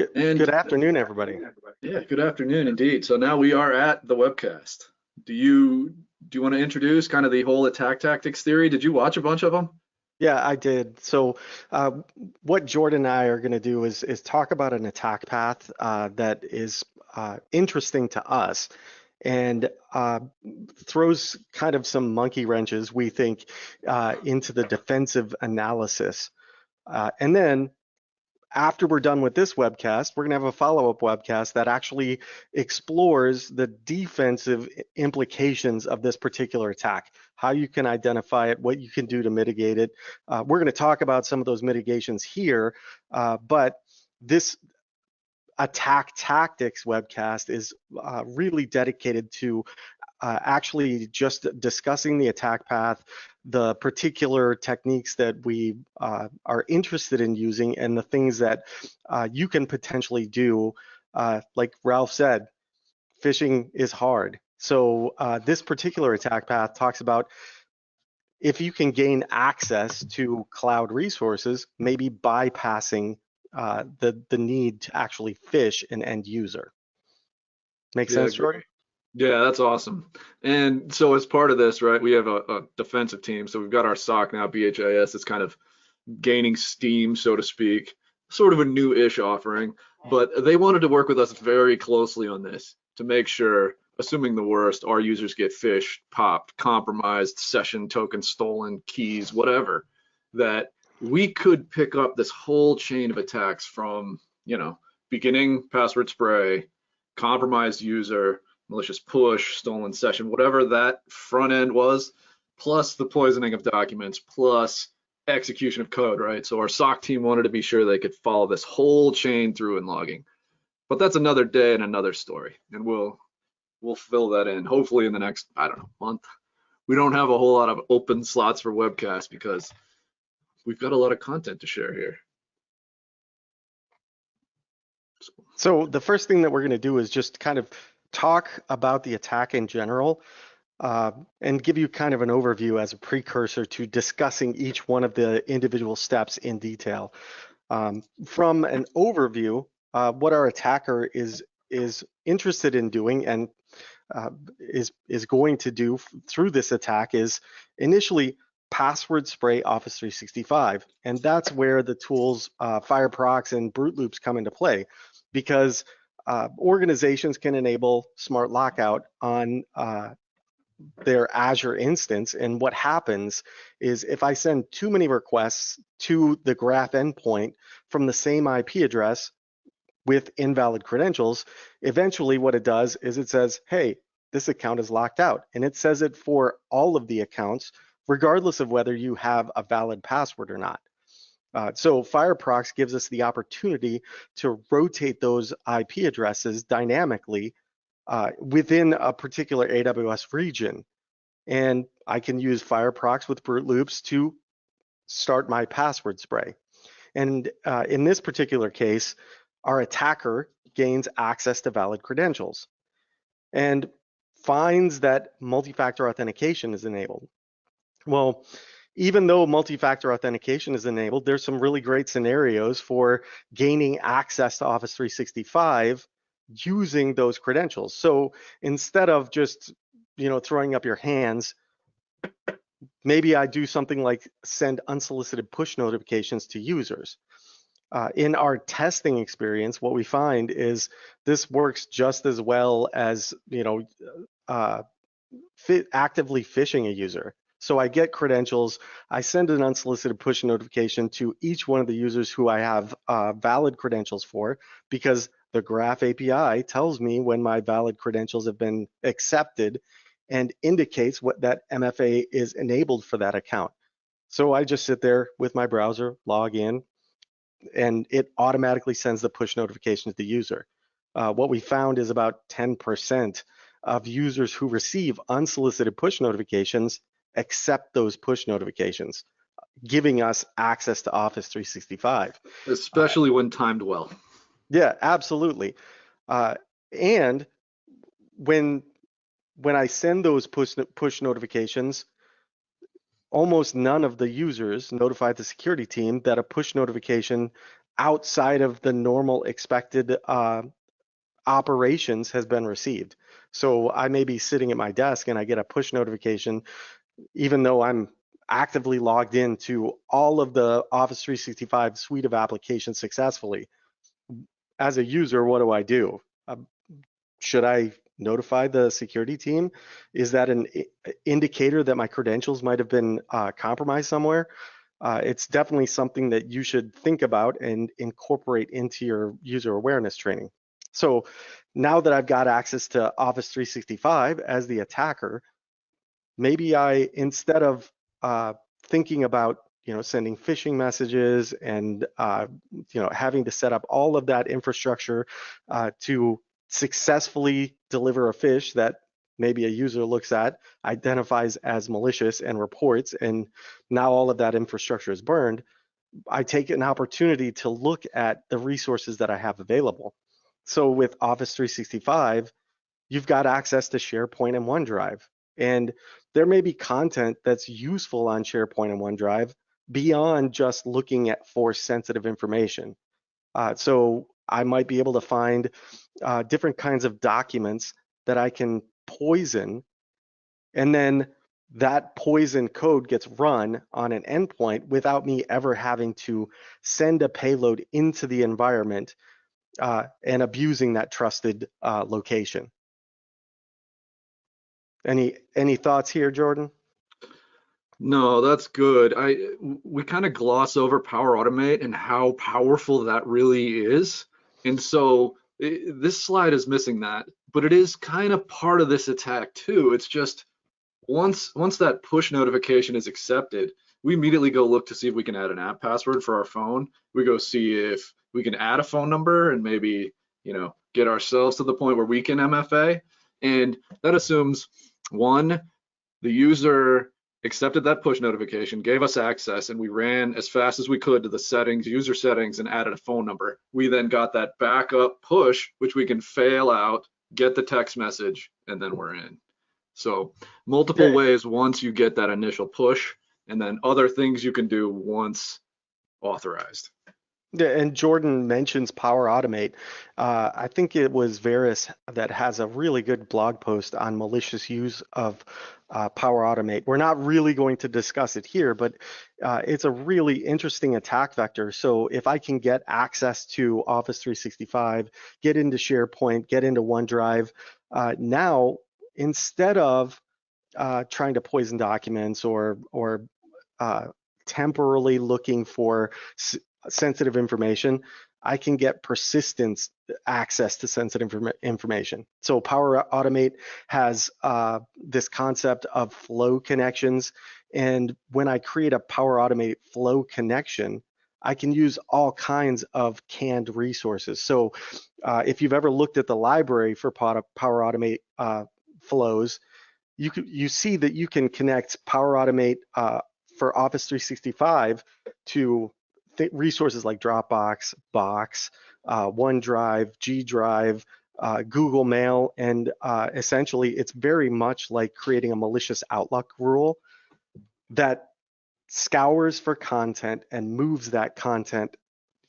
Good afternoon, everybody. Yeah, good afternoon indeed. So now we are at the webcast. Do you want to introduce kind of the whole attack tactics theory? Did you watch a bunch of them? Yeah, I did. So, what Jordan and I are going to do is talk about an attack path that is interesting to us and throws kind of some monkey wrenches, we think, into the defensive analysis. And then after we're done with this webcast, we're going to have a follow-up webcast that actually explores the defensive implications of this particular attack, how you can identify it, what you can do to mitigate it. We're going to talk about some of those mitigations here, but this attack tactics webcast is really dedicated to actually just discussing the attack path, the particular techniques that we are interested in using, and the things that you can potentially do. Like Ralph said, phishing is hard. So this particular attack path talks about if you can gain access to cloud resources, maybe bypassing the need to actually phish an end user. Make sense, Jordan? Yeah, that's awesome. And so as part of this, right, we have a defensive team. So we've got our SOC now, BHIS. It's kind of gaining steam, so to speak, sort of a new-ish offering. But they wanted to work with us very closely on this to make sure, assuming the worst, our users get phished, popped, compromised, session tokens stolen, keys, whatever, that we could pick up this whole chain of attacks from, beginning password spray, compromised user, malicious push, stolen session, whatever that front end was, plus the poisoning of documents, plus execution of code, right? So our SOC team wanted to be sure they could follow this whole chain through in logging. But that's another day and another story, and we'll fill that in hopefully in the next, I don't know, month. We don't have a whole lot of open slots for webcasts because we've got a lot of content to share here. So the first thing that we're going to do is just kind of talk about the attack in general and give you kind of an overview as a precursor to discussing each one of the individual steps in detail. From an overview, what our attacker is interested in doing and is going to do through this attack is initially password spray Office 365, and that's where the tools Fireprox and Brute Loops come into play, because organizations can enable smart lockout on their Azure instance. And what happens is if I send too many requests to the graph endpoint from the same IP address with invalid credentials, eventually what it does is it says, hey, this account is locked out. And it says it for all of the accounts, regardless of whether you have a valid password or not. So Fireprox gives us the opportunity to rotate those IP addresses dynamically within a particular AWS region. And I can use Fireprox with Brute Loops to start my password spray. And in this particular case, our attacker gains access to valid credentials and finds that multi-factor authentication is enabled. Well, even though multi-factor authentication is enabled, there's some really great scenarios for gaining access to Office 365 using those credentials. So instead of just, throwing up your hands, maybe I do something like send unsolicited push notifications to users. In our testing experience, what we find is this works just as well as, actively phishing a user. So I get credentials, I send an unsolicited push notification to each one of the users who I have valid credentials for, because the Graph API tells me when my valid credentials have been accepted and indicates what that MFA is enabled for that account. So I just sit there with my browser, log in, and it automatically sends the push notification to the user. What we found is about 10% of users who receive unsolicited push notifications accept those push notifications, giving us access to Office 365. Especially when timed well. Yeah, absolutely. And when I send those push notifications, almost none of the users notify the security team that a push notification outside of the normal expected operations has been received. So I may be sitting at my desk and I get a push notification, even though I'm actively logged into all of the Office 365 suite of applications successfully. As a user, what do? Should I notify the security team? Is that an indicator that my credentials might have been compromised somewhere? It's definitely something that you should think about and incorporate into your user awareness training. So now that I've got access to Office 365 as the attacker, maybe I, instead of thinking about sending phishing messages and having to set up all of that infrastructure to successfully deliver a phish that maybe a user looks at, identifies as malicious and reports, and now all of that infrastructure is burned, I take an opportunity to look at the resources that I have available. So with Office 365, you've got access to SharePoint and OneDrive. And there may be content that's useful on SharePoint and OneDrive beyond just looking at force sensitive information. So I might be able to find different kinds of documents that I can poison, and then that poison code gets run on an endpoint without me ever having to send a payload into the environment and abusing that trusted location. Any thoughts here, Jordan? No, that's good. We kind of gloss over Power Automate and how powerful that really is. And so this slide is missing that, but it is kind of part of this attack too. It's just once that push notification is accepted, we immediately go look to see if we can add an app password for our phone. We go see if we can add a phone number and maybe, get ourselves to the point where we can MFA. And that assumes one, the user accepted that push notification, gave us access, and we ran as fast as we could to the settings, user settings, and added a phone number. We then got that backup push, which we can fail out, get the text message, and then we're in. So multiple Yeah, ways once you get that initial push, and then other things you can do once authorized. and Jordan mentions Power Automate. I think it was Varus that has a really good blog post on malicious use of Power Automate. We're not really going to discuss it here, but it's a really interesting attack vector. So if I can get access to Office 365, get into SharePoint, get into OneDrive, now instead of trying to poison documents or temporarily looking for sensitive information, I can get persistence access to sensitive information. So Power Automate has this concept of flow connections. And when I create a Power Automate flow connection, I can use all kinds of canned resources. So if you've ever looked at the library for Power Automate flows, you see that you can connect Power Automate for Office 365 to resources like Dropbox, Box, OneDrive, G Drive, Google Mail, and essentially it's very much like creating a malicious Outlook rule that scours for content and moves that content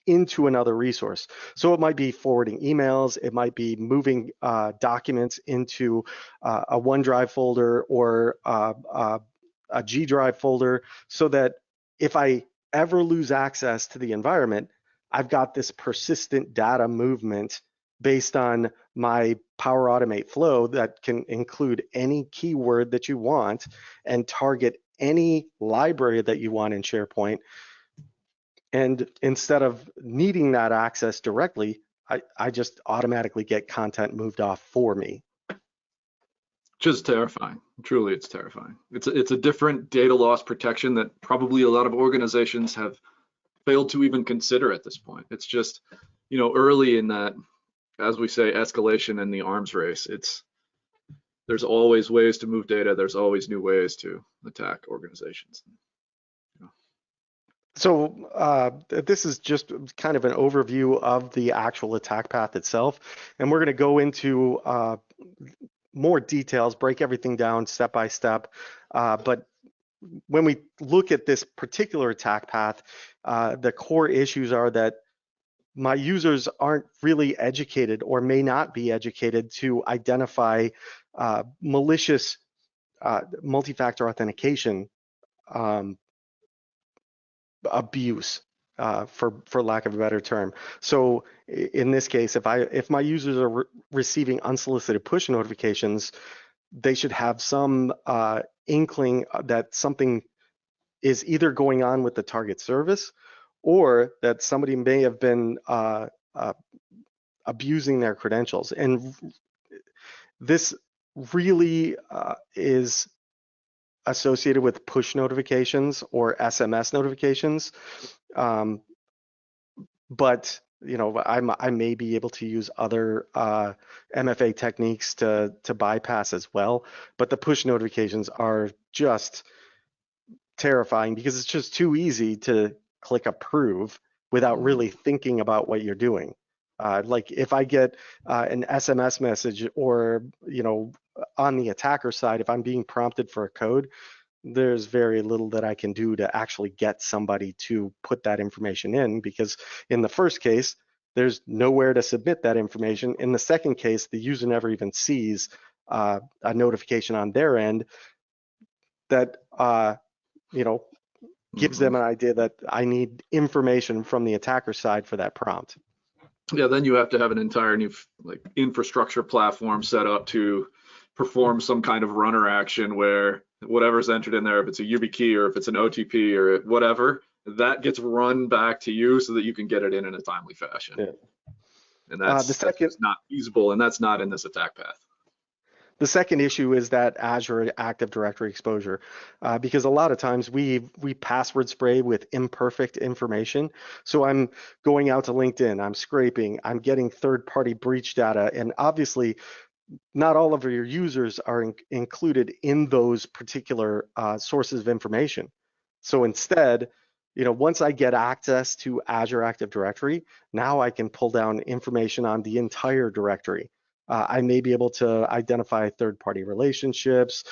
into another resource. So it might be forwarding emails, it might be moving documents into a OneDrive folder or a G Drive folder, so that if I ever lose access to the environment, I've got this persistent data movement based on my Power Automate flow that can include any keyword that you want and target any library that you want in SharePoint. And instead of needing that access directly, I just automatically get content moved off for me. Just terrifying. Truly, it's terrifying. It's a different data loss protection that probably a lot of organizations have failed to even consider at this point. It's just, early in that, as we say, escalation in the arms race. There's always ways to move data. There's always new ways to attack organizations. So this is just kind of an overview of the actual attack path itself, and we're going to go into more details, break everything down step by step. But when we look at this particular attack path, the core issues are that my users aren't really educated or may not be educated to identify malicious multi-factor authentication um, abuse, for lack of a better term. So in this case, if my users are receiving unsolicited push notifications, they should have some inkling that something is either going on with the target service, or that somebody may have been abusing their credentials. And this really is associated with push notifications or SMS notifications. But I may be able to use other MFA techniques to bypass as well. But the push notifications are just terrifying because it's just too easy to click approve without really thinking about what you're doing. Like if I get an SMS message, or on the attacker side, if I'm being prompted for a code, there's very little that I can do to actually get somebody to put that information in, because in the first case, there's nowhere to submit that information. In the second case, the user never even sees a notification on their end that gives them an idea that I need information from the attacker side for that prompt. Yeah, then you have to have an entire new infrastructure platform set up to perform some kind of runner action where whatever's entered in there, if it's a YubiKey or if it's an OTP or whatever, that gets run back to you so that you can get it in a timely fashion. Yeah. And that's not feasible, and that's not in this attack path. The second issue is that Azure Active Directory exposure, because a lot of times we password spray with imperfect information. So I'm going out to LinkedIn, I'm scraping, I'm getting third-party breach data, and obviously not all of your users are included in those particular sources of information. So instead, once I get access to Azure Active Directory, now I can pull down information on the entire directory. I may be able to identify third-party relationships,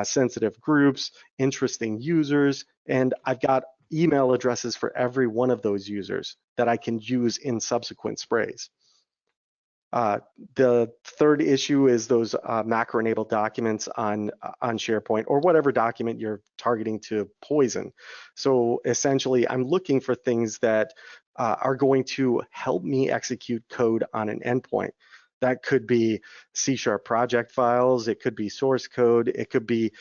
sensitive groups, interesting users, and I've got email addresses for every one of those users that I can use in subsequent sprays. The third issue is those macro-enabled documents on SharePoint, or whatever document you're targeting to poison. So essentially, I'm looking for things that are going to help me execute code on an endpoint. That could be C# project files, it could be source code, it could be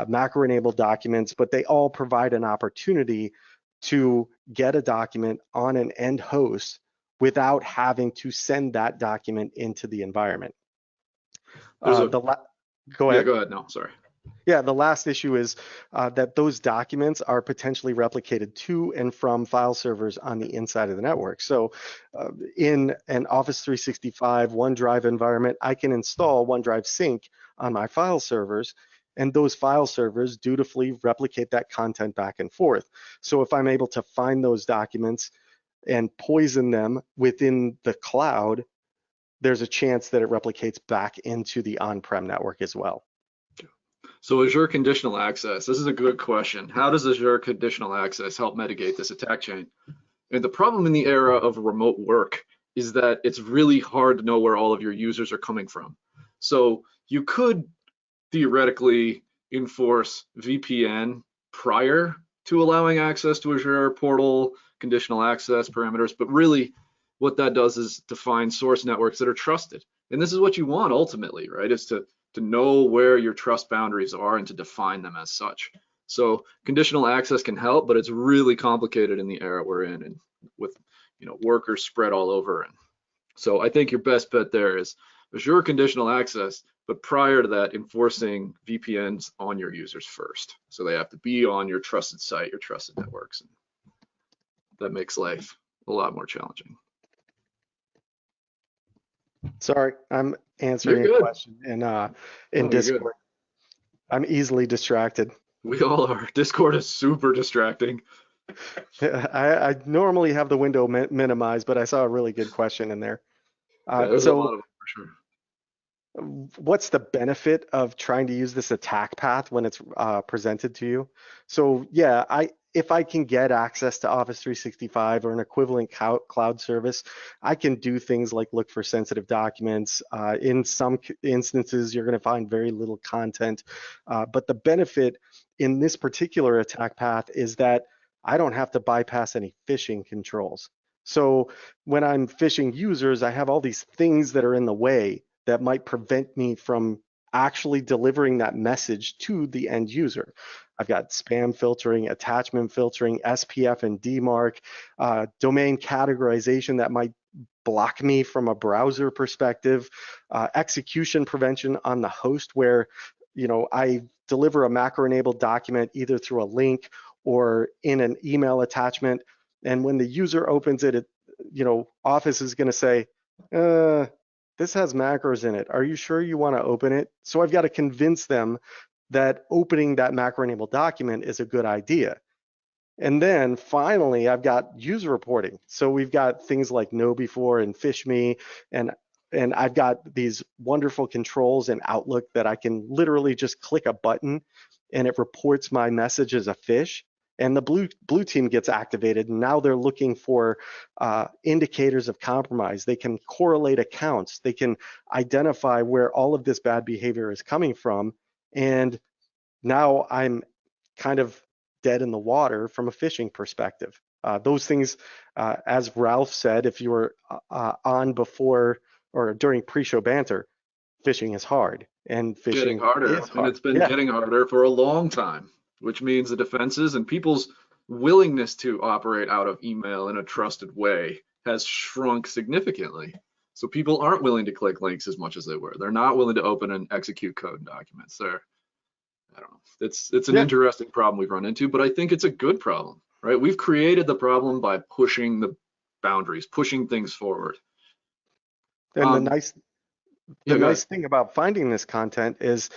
macro-enabled documents, but they all provide an opportunity to get a document on an end host without having to send that document into the environment. Go ahead. Yeah, go ahead. No, sorry. Yeah, the last issue is that those documents are potentially replicated to and from file servers on the inside of the network. So in an Office 365 OneDrive environment, I can install OneDrive Sync on my file servers, and those file servers dutifully replicate that content back and forth. So if I'm able to find those documents and poison them within the cloud, there's a chance that it replicates back into the on-prem network as well. So Azure conditional access, this is a good question. How does Azure conditional access help mitigate this attack chain? And the problem in the era of remote work is that it's really hard to know where all of your users are coming from. So you could theoretically enforce VPN prior to allowing access to Azure portal, conditional access parameters, but really what that does is define source networks that are trusted. And this is what you want ultimately, right? Is to know where your trust boundaries are and to define them as such. So conditional access can help, but it's really complicated in the era we're in, and with workers spread all over. And so I think your best bet there is Azure conditional access, but prior to that, enforcing VPNs on your users first. So they have to be on your trusted site, your trusted networks. And that makes life a lot more challenging. Sorry, I'm answering a question in Discord. I'm easily distracted. We all are. Discord is super distracting. I normally have the window minimized, but I saw a really good question in there. There's a lot of them for sure. What's the benefit of trying to use this attack path when it's presented to you? So yeah, if I can get access to Office 365 or an equivalent cloud service, I can do things like look for sensitive documents. In some instances, you're going to find very little content. But the benefit in this particular attack path is that I don't have to bypass any phishing controls. So when I'm phishing users, I have all these things that are in the way that might prevent me from actually delivering that message to the end user. I've got spam filtering, attachment filtering, SPF and DMARC, domain categorization that might block me from a browser perspective, execution prevention on the host where, I deliver a macro-enabled document either through a link or in an email attachment. And when the user opens it, Office is going to say, this has macros in it. Are you sure you want to open it? So I've got to convince them that opening that macro-enabled document is a good idea. And then finally, I've got user reporting. So we've got things like know before and phish me, and I've got these wonderful controls in Outlook that I can literally just click a button and it reports my message as a phish. And the blue team gets activated, and now they're looking for indicators of compromise. They can correlate accounts. They can identify where all of this bad behavior is coming from. And now I'm kind of dead in the water from a phishing perspective. Those things, as Ralph said, if you were on before or during pre-show banter, phishing is hard, and Getting phishing harder, is and hard. it's been Yeah, getting harder for a long time, which means the defenses and people's willingness to operate out of email in a trusted way has shrunk significantly. So people aren't willing to click links as much as they were. They're not willing to open and execute code and documents. I don't know. It's an yeah. interesting problem we've run into, but I think it's a good problem, right? We've created the problem by pushing the boundaries, pushing things forward. And the Um, nice the yeah, go ahead. nice thing about finding this content is,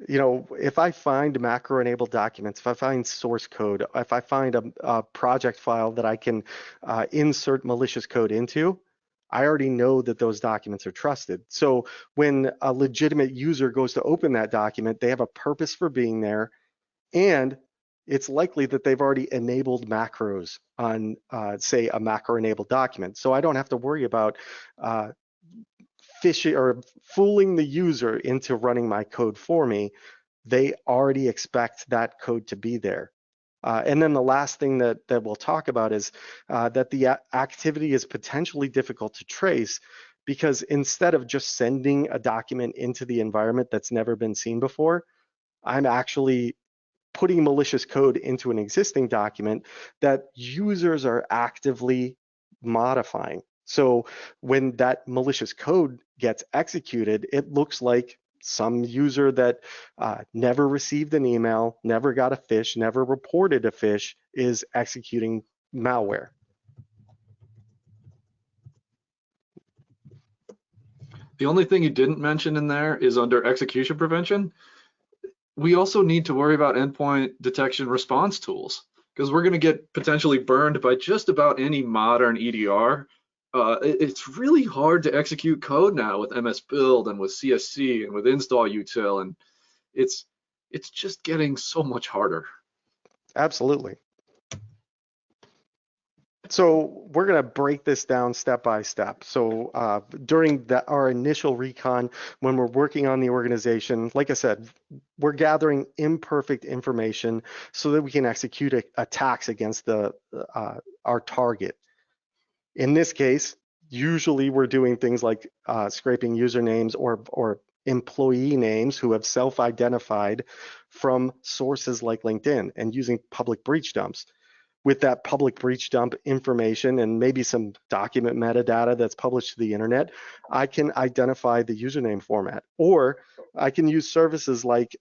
if I find macro-enabled documents, if I find source code, if I find a project file that I can insert malicious code into, I already know that those documents are trusted. So when a legitimate user goes to open that document, they have a purpose for being there, and it's likely that they've already enabled macros on, say, a macro-enabled document. So I don't have to worry about phishing or fooling the user into running my code for me. They already expect that code to be there. And then the last thing that we'll talk about is that the activity is potentially difficult to trace, because instead of just sending a document into the environment that's never been seen before, I'm actually putting malicious code into an existing document that users are actively modifying. So when that malicious code gets executed, it looks like some user that never received an email, never got a phish, never reported a phish, is executing malware. The only thing you didn't mention in there is under execution prevention. We also need to worry about endpoint detection response tools, because we're going to get potentially burned by just about any modern EDR. It's really hard to execute code now with MS Build and with CSC and with install util, and it's just getting so much harder. Absolutely. So we're going to break this down step by step. So during our initial recon, when we're working on the organization, like I said, we're gathering imperfect information so that we can execute attacks against our target. In this case, usually we're doing things like scraping usernames or employee names who have self-identified from sources like LinkedIn and using public breach dumps. With that public breach dump information and maybe some document metadata that's published to the internet, I can identify the username format. Or I can use services like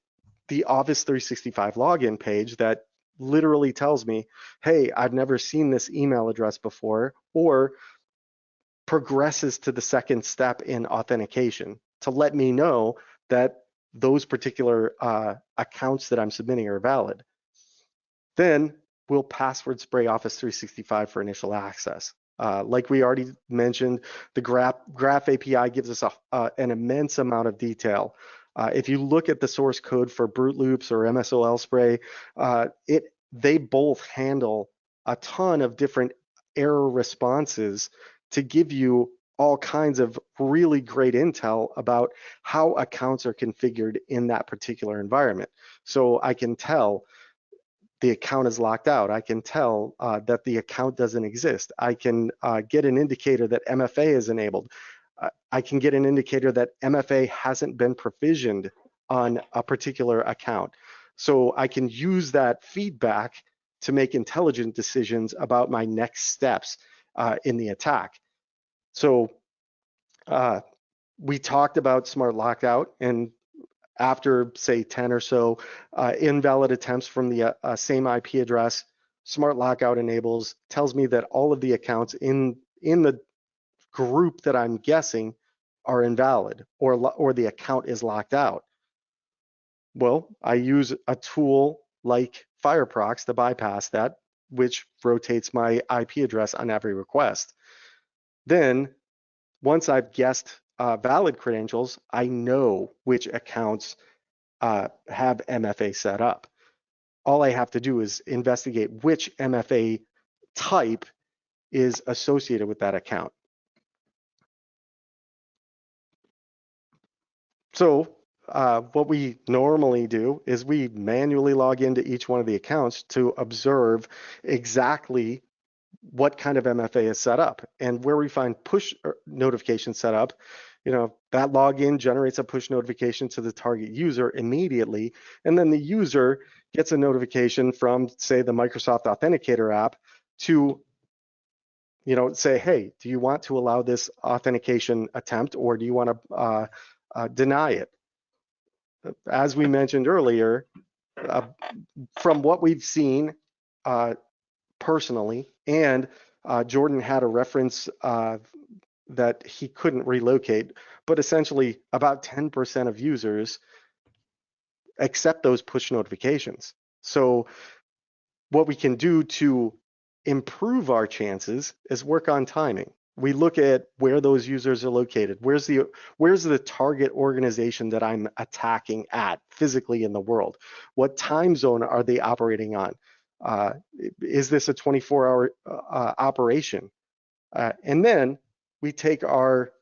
the Office 365 login page that literally tells me, hey, I've never seen this email address before, or progresses to the second step in authentication to let me know that those particular accounts that I'm submitting are valid. Then we'll password spray Office 365 for initial access. Like we already mentioned, the Graph API gives us an immense amount of detail. If you look at the source code for Brute Loops or MSOL spray, it they both handle a ton of different error responses to give you all kinds of really great intel about how accounts are configured in that particular environment. So I can tell the account is locked out. I can tell that the account doesn't exist. I can get an indicator that MFA is enabled. I can get an indicator that MFA hasn't been provisioned on a particular account. So I can use that feedback to make intelligent decisions about my next steps in the attack. So we talked about smart lockout, and after say 10 or so invalid attempts from the same IP address, smart lockout enables, tells me that all of the accounts in the group that I'm guessing are invalid, or the account is locked out. Well, I use a tool like Fireprox to bypass that, which rotates my IP address on every request. Then, once I've guessed valid credentials, I know which accounts have MFA set up. All I have to do is investigate which MFA type is associated with that account. So what we normally do is we manually log into each one of the accounts to observe exactly what kind of MFA is set up, and where we find push notification set up, that login generates a push notification to the target user immediately, and then the user gets a notification from, say, the Microsoft Authenticator app to say, hey, do you want to allow this authentication attempt, or do you want to deny it? As we mentioned earlier, from what we've seen personally, and Jordan had a reference that he couldn't relocate, but essentially about 10% of users accept those push notifications. So what we can do to improve our chances is work on timing. We look at where those users are located. Where's the target organization that I'm attacking at physically in the world? What time zone are they operating on? Is this a 24-hour operation? And then we take our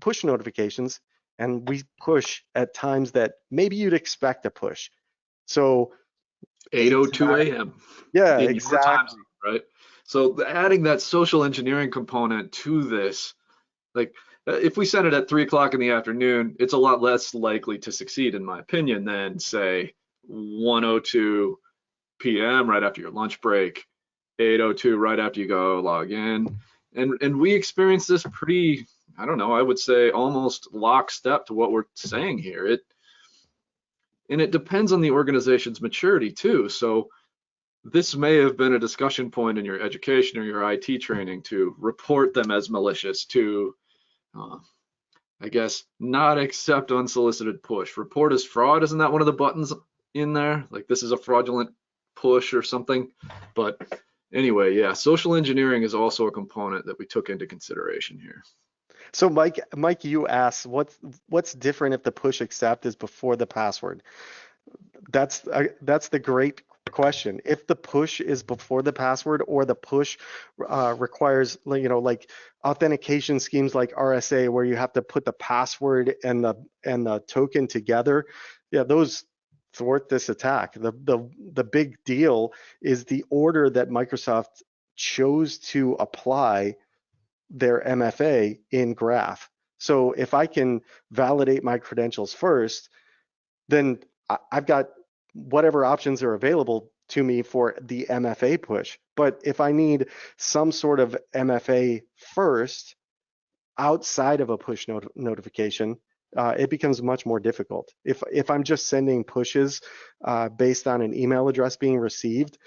push notifications and we push at times that maybe you'd expect to push. So 8:02 a.m. Yeah, in your time exactly. zone, right? So adding that social engineering component to this, like if we send it at 3 o'clock in the afternoon, it's a lot less likely to succeed, in my opinion, than say 1:02 p.m. right after your lunch break, 8:02 right after you go log in. And we experience this pretty, I don't know, I would say almost lockstep to what we're saying here. And it depends on the organization's maturity too. So this may have been a discussion point in your education or your IT training to report them as malicious, to I guess not accept unsolicited push. Report as fraud, isn't that one of the buttons in there? Like this is a fraudulent push or something. But anyway, yeah, social engineering is also a component that we took into consideration here. So Mike, you asked what's different if the push accept is before the password. That's the great question. If the push is before the password, or the push requires like authentication schemes like RSA, where you have to put the password and the token together, yeah, those thwart this attack. The big deal is the order that Microsoft chose to apply their MFA in graph. So if I can validate my credentials first, then I've got whatever options are available to me for the MFA push. But if I need some sort of MFA first outside of a push notification, it becomes much more difficult. If I'm just sending pushes based on an email address being received,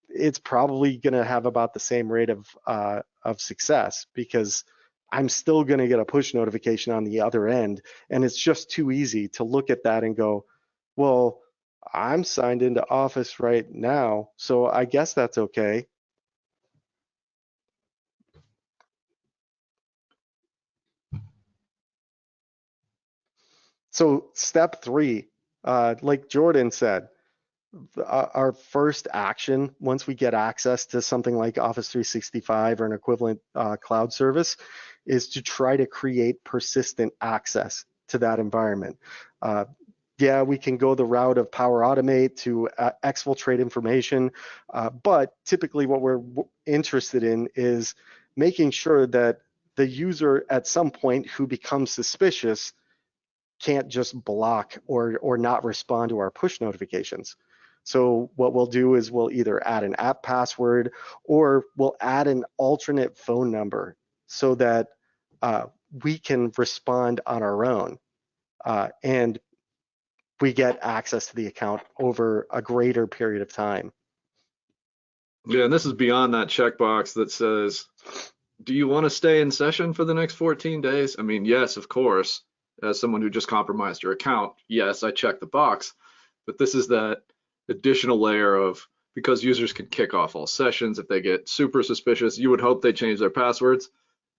it's probably going to have about the same rate of success, because I'm still going to get a push notification on the other end. And it's just too easy to look at that and go, well, I'm signed into Office right now, so I guess that's okay. So step 3, like Jordan said, our first action once we get access to something like Office 365 or an equivalent cloud service is to try to create persistent access to that environment. Yeah, we can go the route of Power Automate to exfiltrate information, but typically what we're interested in is making sure that the user at some point who becomes suspicious can't just block or not respond to our push notifications. So what we'll do is we'll either add an app password or we'll add an alternate phone number so that we can respond on our own. And we get access to the account over a greater period of time. Yeah, and this is beyond that checkbox that says, do you want to stay in session for the next 14 days? I mean, yes, of course. As someone who just compromised your account, yes, I check the box. But this is that additional layer of, because users can kick off all sessions if they get super suspicious, you would hope they change their passwords.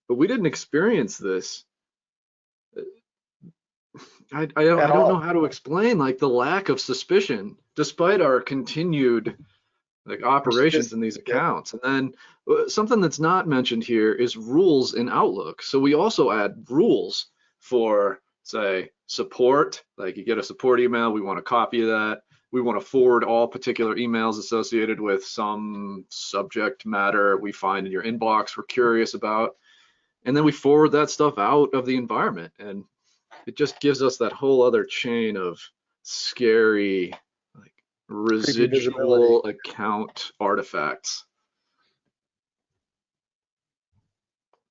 But we didn't experience this. I don't know how to explain like the lack of suspicion despite our continued like operations in these accounts. And then something that's not mentioned here is rules in Outlook. So we also add rules for, say, support. Like you get a support email, we want a copy of that. We want to forward all particular emails associated with some subject matter we find in your inbox we're curious about. And then we forward that stuff out of the environment. And it just gives us that whole other chain of scary, like residual account artifacts.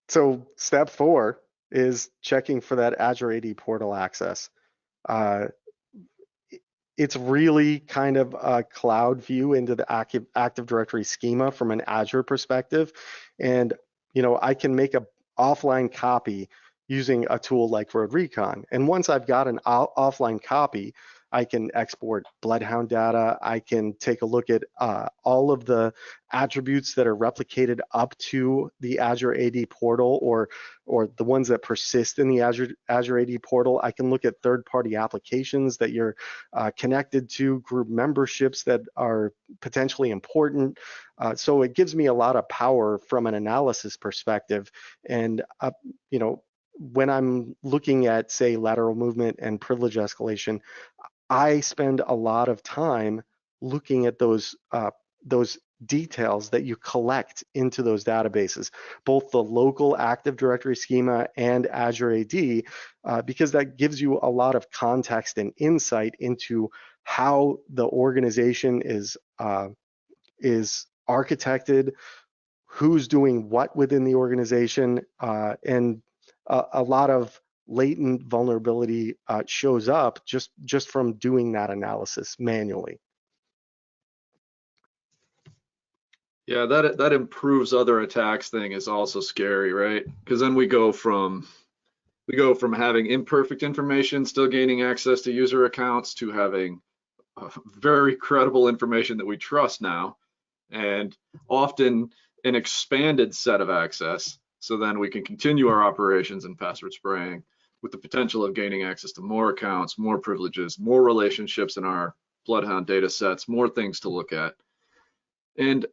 So step 4 is checking for that Azure AD portal access. It's really kind of a cloud view into the Active Directory schema from an Azure perspective. And, I can make an offline copy using a tool like Road Recon. And once I've got an offline copy, I can export Bloodhound data. I can take a look at all of the attributes that are replicated up to the Azure AD portal or the ones that persist in the Azure AD portal. I can look at third-party applications that you're connected to, group memberships that are potentially important. So it gives me a lot of power from an analysis perspective. And, when I'm looking at, say, lateral movement and privilege escalation, I spend a lot of time looking at those details that you collect into those databases, both the local Active Directory schema and Azure AD, because that gives you a lot of context and insight into how the organization is architected, who's doing what within the organization, and a lot of latent vulnerability shows up just from doing that analysis manually. Yeah, that improves other attacks thing is also scary, right? Because then we go from having imperfect information, still gaining access to user accounts, to having very credible information that we trust now, and often an expanded set of access. So then we can continue our operations and password spraying with the potential of gaining access to more accounts, more privileges, more relationships in our Bloodhound data sets, more things to look at. And,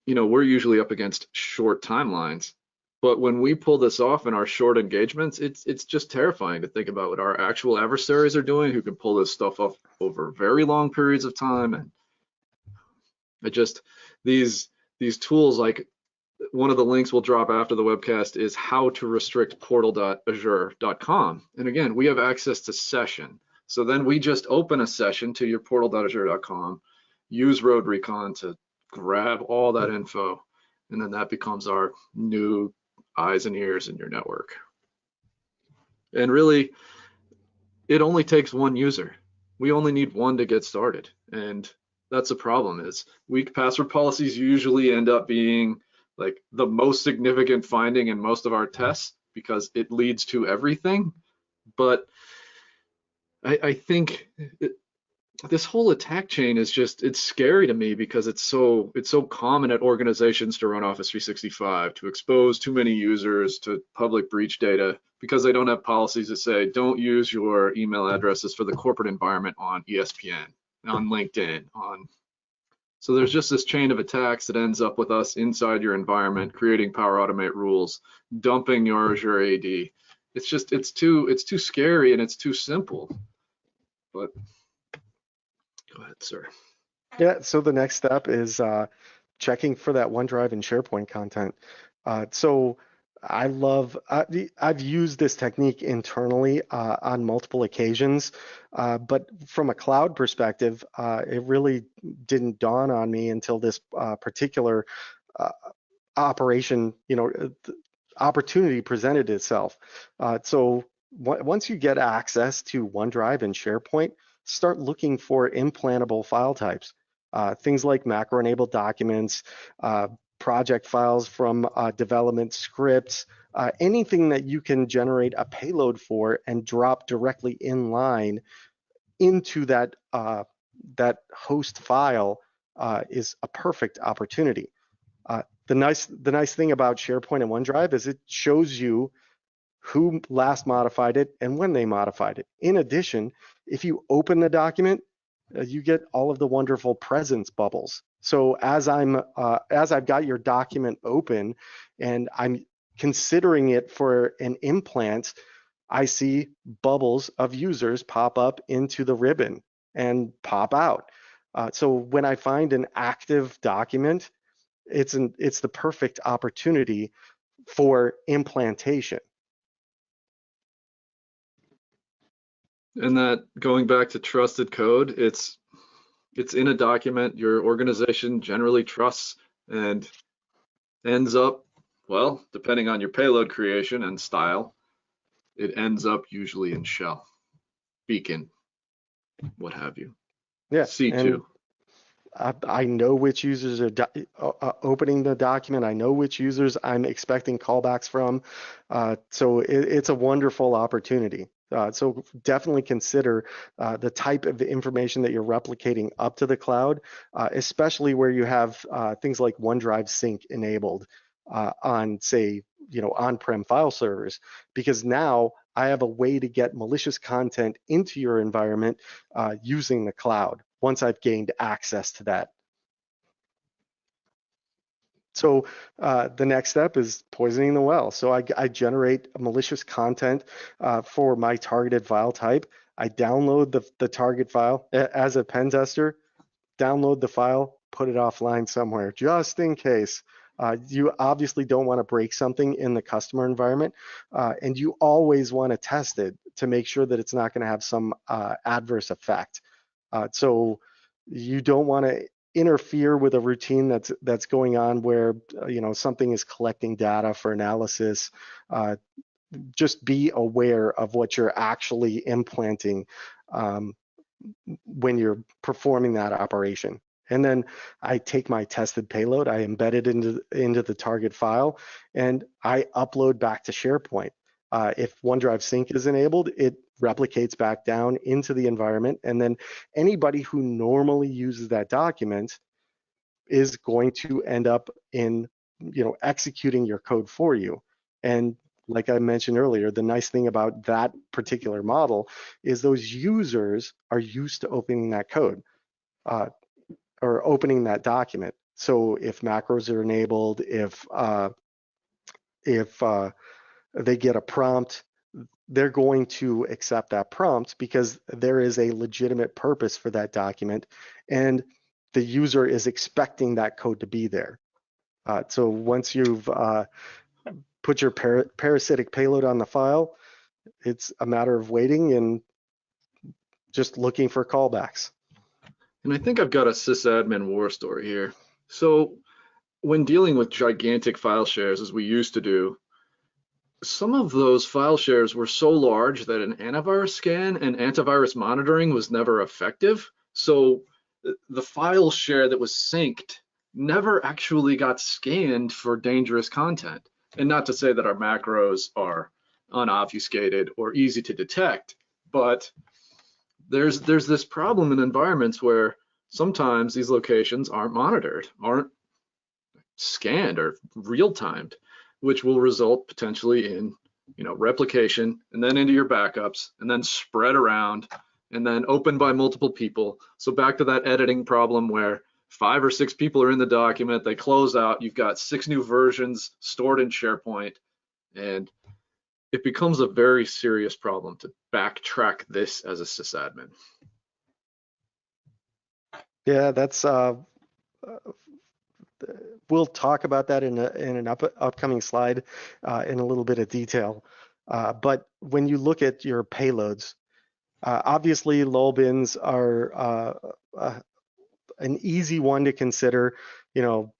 we're usually up against short timelines. But when we pull this off in our short engagements, it's just terrifying to think about what our actual adversaries are doing, who can pull this stuff off over very long periods of time. And these tools, like one of the links we'll drop after the webcast is how to restrict portal.azure.com. And again, we have access to session. So then we just open a session to your portal.azure.com, use Road Recon to grab all that info, and then that becomes our new eyes and ears in your network. And really, it only takes one user. We only need one to get started. And that's the problem, is weak password policies usually end up being like the most significant finding in most of our tests because it leads to everything. But I think this whole attack chain is it's scary to me because it's so common at organizations to run Office 365, to expose too many users to public breach data because they don't have policies that say don't use your email addresses for the corporate environment on ESPN. on LinkedIn, so there's just this chain of attacks that ends up with us inside your environment, creating Power Automate rules, dumping your Azure AD. It's too scary and it's too simple. But go ahead, sir. Yeah, so the next step is checking for that OneDrive and SharePoint content. So I've used this technique internally on multiple occasions, but from a cloud perspective, it really didn't dawn on me until this particular uh, operation, opportunity presented itself. So once you get access to OneDrive and SharePoint, start looking for implantable file types. Things like macro-enabled documents, project files from development scripts, anything that you can generate a payload for and drop directly in line into that host file is a perfect opportunity. The nice thing about SharePoint and OneDrive is it shows you who last modified it and when they modified it. In addition, if you open the document, you get all of the wonderful presence bubbles. So as I've got your document open and I'm considering it for an implant, I see bubbles of users pop up into the ribbon and pop out. So when I find an active document, it's the perfect opportunity for implantation. And that, going back to trusted code, it's in a document your organization generally trusts and ends up, well, depending on your payload creation and style, it ends up usually in shell, beacon, what have you. Yeah, C2. and I know which users are opening the document. I know which users I'm expecting callbacks from. So it's a wonderful opportunity. So definitely consider the type of information that you're replicating up to the cloud, especially where you have things like OneDrive Sync enabled on, say, on-prem file servers, because now I have a way to get malicious content into your environment using the cloud once I've gained access to that. So the next step is poisoning the well. So I generate malicious content for my targeted file type. I download the target file as a pen tester, download the file, put it offline somewhere, just in case. You obviously don't want to break something in the customer environment, and you always want to test it to make sure that it's not going to have some adverse effect. So you don't want to interfere with a routine that's going on where something is collecting data for analysis. Just be aware of what you're actually implanting when you're performing that operation. And then I take my tested payload, I embed it into the target file, and I upload back to SharePoint. If OneDrive Sync is enabled, it replicates back down into the environment, and then anybody who normally uses that document is going to end up in executing your code for you. And like I mentioned earlier, the nice thing about that particular model is those users are used to opening that code or opening that document. So if macros are enabled, if they get a prompt, they're going to accept that prompt because there is a legitimate purpose for that document, and the user is expecting that code to be there. So once you've put your parasitic payload on the file, it's a matter of waiting and just looking for callbacks. And I think I've got a sysadmin war story here. So when dealing with gigantic file shares, as we used to do, some of those file shares were so large that an antivirus scan and antivirus monitoring was never effective. So the file share that was synced never actually got scanned for dangerous content. And not to say that our macros are unobfuscated or easy to detect, but there's this problem in environments where sometimes these locations aren't monitored, aren't scanned or real-timed, which will result potentially in replication and then into your backups and then spread around and then opened by multiple people. So back to that editing problem where 5 or 6 people are in the document, they close out, you've got 6 new versions stored in SharePoint, and it becomes a very serious problem to backtrack this as a sysadmin. Yeah, that's we'll talk about that in an upcoming slide in a little bit of detail. But when you look at your payloads, obviously lull bins are an easy one to consider, you know,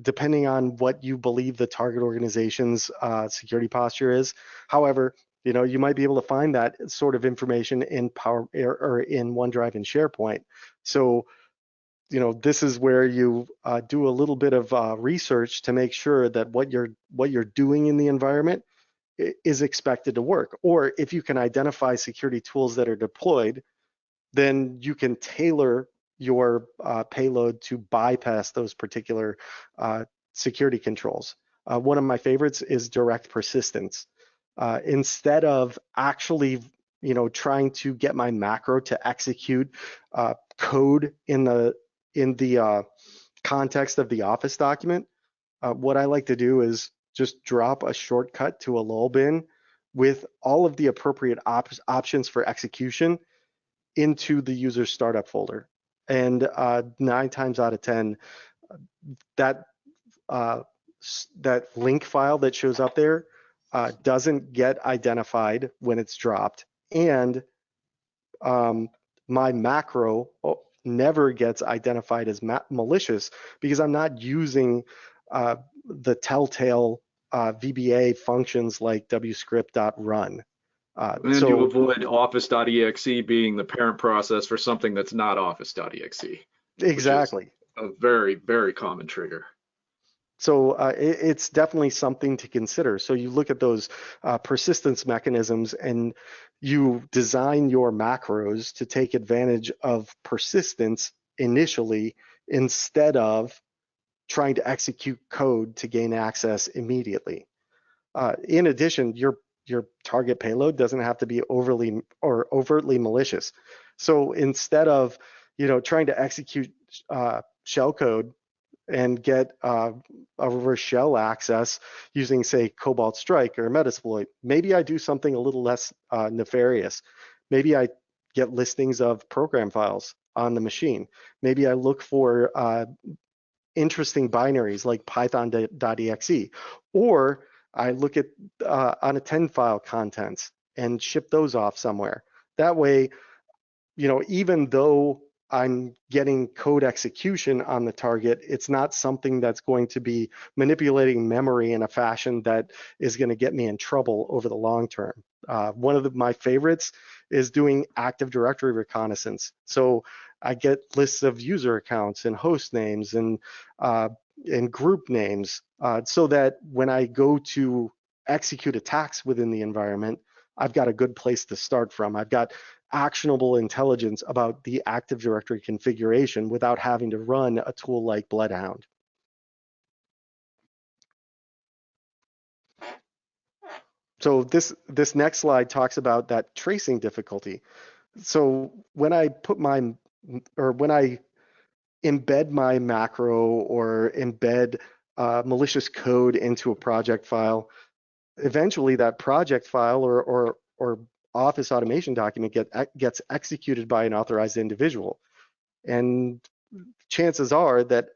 depending on what you believe the target organization's security posture is. However, you know, you might be able to find that sort of information in Power or in OneDrive and SharePoint. So, you know, this is where you do a little bit of research to make sure that what you're doing in the environment is expected to work. Or if you can identify security tools that are deployed, then you can tailor your payload to bypass those particular security controls. One of my favorites is direct persistence. Instead of actually, you know, trying to get my macro to execute code in the context of the Office document, what I like to do is just drop a shortcut to a lull bin with all of the appropriate options for execution into the user startup folder. And 9 times out of 10, that link file that shows up there doesn't get identified when it's dropped, and my macro never gets identified as malicious because I'm not using the telltale VBA functions like wscript.run. And you avoid office.exe being the parent process for something that's not office.exe, exactly. which is a very, very common trigger. So it's definitely something to consider. So you look at those persistence mechanisms and you design your macros to take advantage of persistence initially instead of trying to execute code to gain access immediately. In addition, your target payload doesn't have to be overtly malicious. So instead of, you know, trying to execute shellcode and get a reverse shell access using, say, Cobalt Strike or Metasploit, maybe I do something a little less nefarious. Maybe I get listings of program files on the machine. Maybe I look for interesting binaries like python.exe, or I look at on a 10 file contents and ship those off somewhere. That way, you know, even though I'm getting code execution on the target, it's not something that's going to be manipulating memory in a fashion that is going to get me in trouble over the long term. One of my favorites is doing Active Directory reconnaissance. So I get lists of user accounts and host names and group names so that when I go to execute attacks within the environment, I've got a good place to start from. I've got actionable intelligence about the Active Directory configuration without having to run a tool like Bloodhound. So this next slide talks about that tracing difficulty. So when I embed my macro or embed malicious code into a project file, eventually that project file or Office automation document gets executed by an authorized individual. And chances are that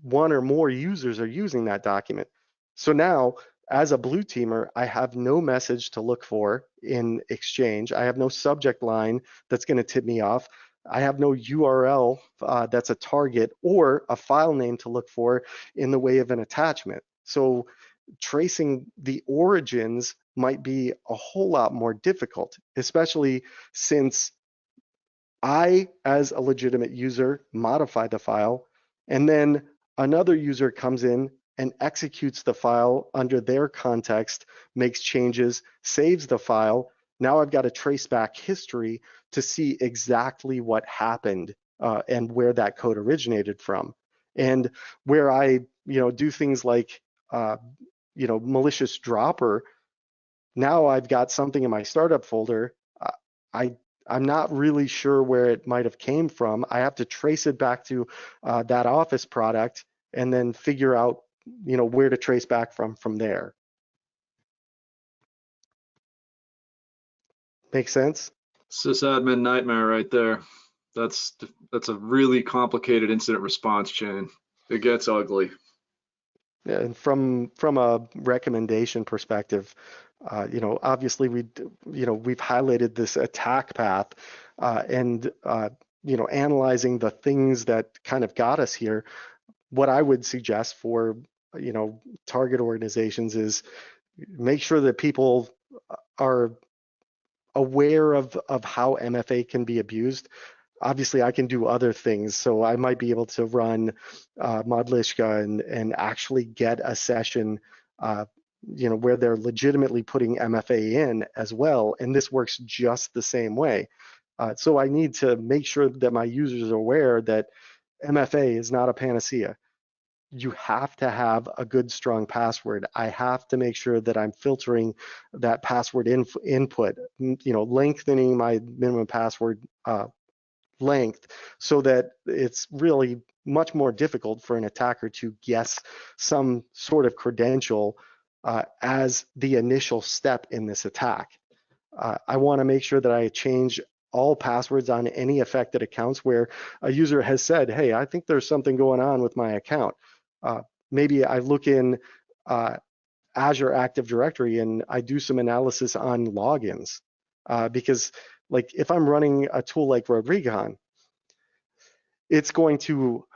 one or more users are using that document. So now, as a blue teamer, I have no message to look for in Exchange. I have no subject line that's going to tip me off. I have no URL that's a target or a file name to look for in the way of an attachment. So tracing the origins might be a whole lot more difficult, especially since I, as a legitimate user, modify the file, and then another user comes in and executes the file under their context, makes changes, saves the file. Now I've got to trace back history to see exactly what happened and where that code originated from. And where I, do things like, malicious dropper, now I've got something in my startup folder. I I'm not really sure where it might have came from. I have to trace it back to that Office product and then figure out, where to trace back from there. Make sense? Sysadmin nightmare right there. That's a really complicated incident response chain. It gets ugly. And from a recommendation perspective, obviously we've highlighted this attack path, and analyzing the things that kind of got us here. What I would suggest for target organizations is make sure that people are aware of how MFA can be abused. Obviously, I can do other things, so I might be able to run Modlishka and actually get a session, where they're legitimately putting MFA in as well, and this works just the same way. So I need to make sure that my users are aware that MFA is not a panacea. You have to have a good, strong password. I have to make sure that I'm filtering that password input, lengthening my minimum password length so that it's really much more difficult for an attacker to guess some sort of credential as the initial step in this attack. I want to make sure that I change all passwords on any affected accounts where a user has said, hey, I think there's something going on with my account. Maybe I look in Azure Active Directory and I do some analysis on logins, because like if I'm running a tool like Road Recon, it's going to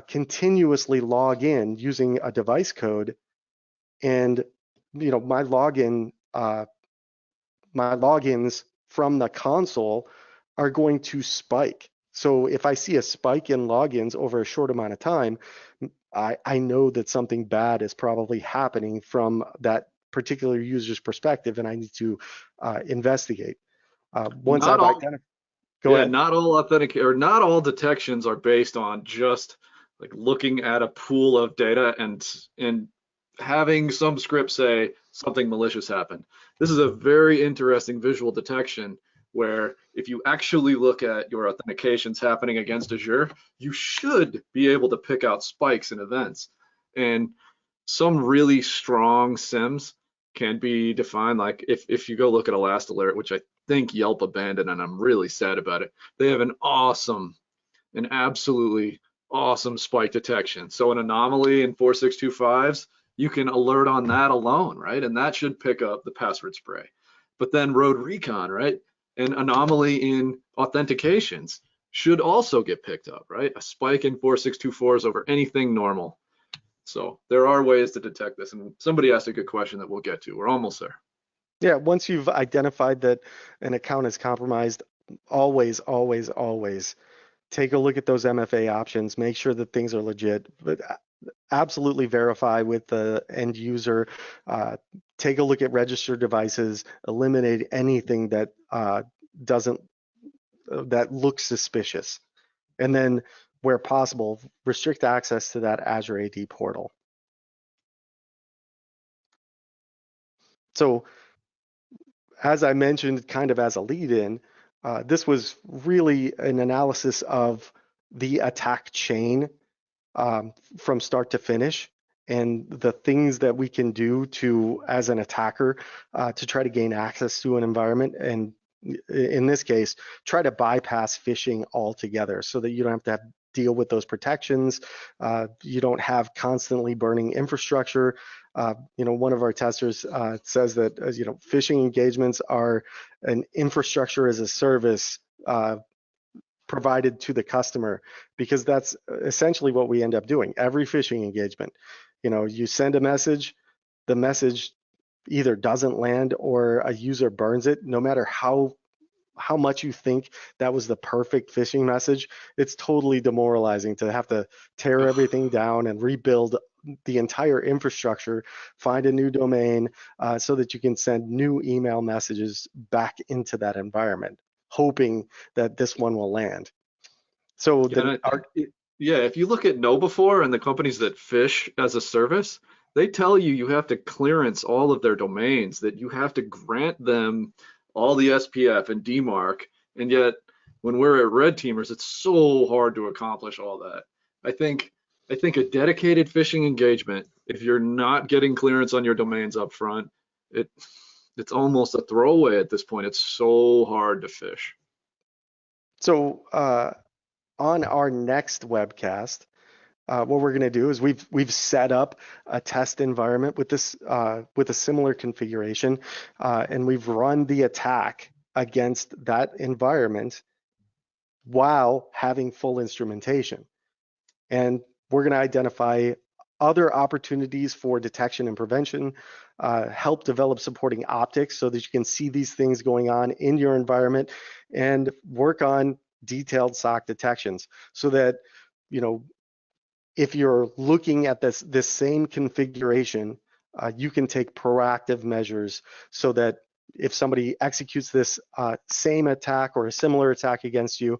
continuously log in using a device code, and my logins from the console are going to spike. So if I see a spike in logins over a short amount of time, I know that something bad is probably happening from that particular user's perspective, and I need to investigate. Once Not I've all, identified, go yeah, ahead. not all not all detections are based on just like looking at a pool of data and having some script say something malicious happened. This is a very interesting visual detection where if you actually look at your authentications happening against Azure, you should be able to pick out spikes in events. And some really strong SIMs can be defined like if you go look at Last Alert, which I think Yelp abandoned, and I'm really sad about it. They have an absolutely awesome spike detection. So an anomaly in 4625s, you can alert on that alone, right? And that should pick up the password spray. But then Road Recon, right? An anomaly in authentications should also get picked up, right? A spike in 4624s over anything normal. So there are ways to detect this. And somebody asked a good question that we'll get to. We're almost there. Yeah, once you've identified that an account is compromised, always, always, always take a look at those MFA options, make sure that things are legit, but absolutely verify with the end user. Take a look at registered devices, eliminate anything that doesn't that looks suspicious, and then where possible, restrict access to that Azure AD portal. So as I mentioned, kind of as a lead-in, this was really an analysis of the attack chain from start to finish, and the things that we can do to, as an attacker, to try to gain access to an environment, and in this case, try to bypass phishing altogether so that you don't have to deal with those protections. You don't have constantly burning infrastructure. One of our testers says that phishing engagements are an infrastructure as a service provided to the customer, because that's essentially what we end up doing. Every phishing engagement, you send a message, the message either doesn't land or a user burns it. No matter how much you think that was the perfect phishing message, it's totally demoralizing to have to tear everything down and rebuild the entire infrastructure, find a new domain, so that you can send new email messages back into that environment, hoping that this one will land. So Yeah, if you look at KnowBe4 and the companies that fish as a service, they tell you you have to clearance all of their domains, that you have to grant them all the SPF and DMARC, And yet, when we're at red teamers, it's so hard to accomplish all that. I think I think a dedicated phishing engagement, if you're not getting clearance on your domains up front, it it's almost a throwaway at this point. It's so hard to fish. So on our next webcast, what we're going to do is we've set up a test environment with this with a similar configuration, and we've run the attack against that environment while having full instrumentation. And we're going to identify other opportunities for detection and prevention, help develop supporting optics so that you can see these things going on in your environment, and work on detailed SOC detections so that, you know, if you're looking at this same configuration, you can take proactive measures so that if somebody executes this same attack or a similar attack against you,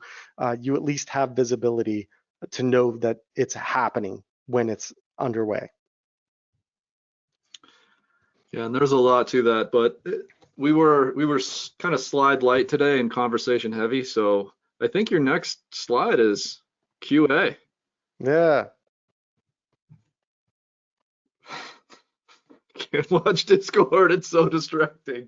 you at least have visibility to know that it's happening when it's underway. Yeah, and there's a lot to that, but we were kind of slide light today and conversation heavy, so I think your next slide is QA. Yeah, Can't watch Discord, it's so distracting.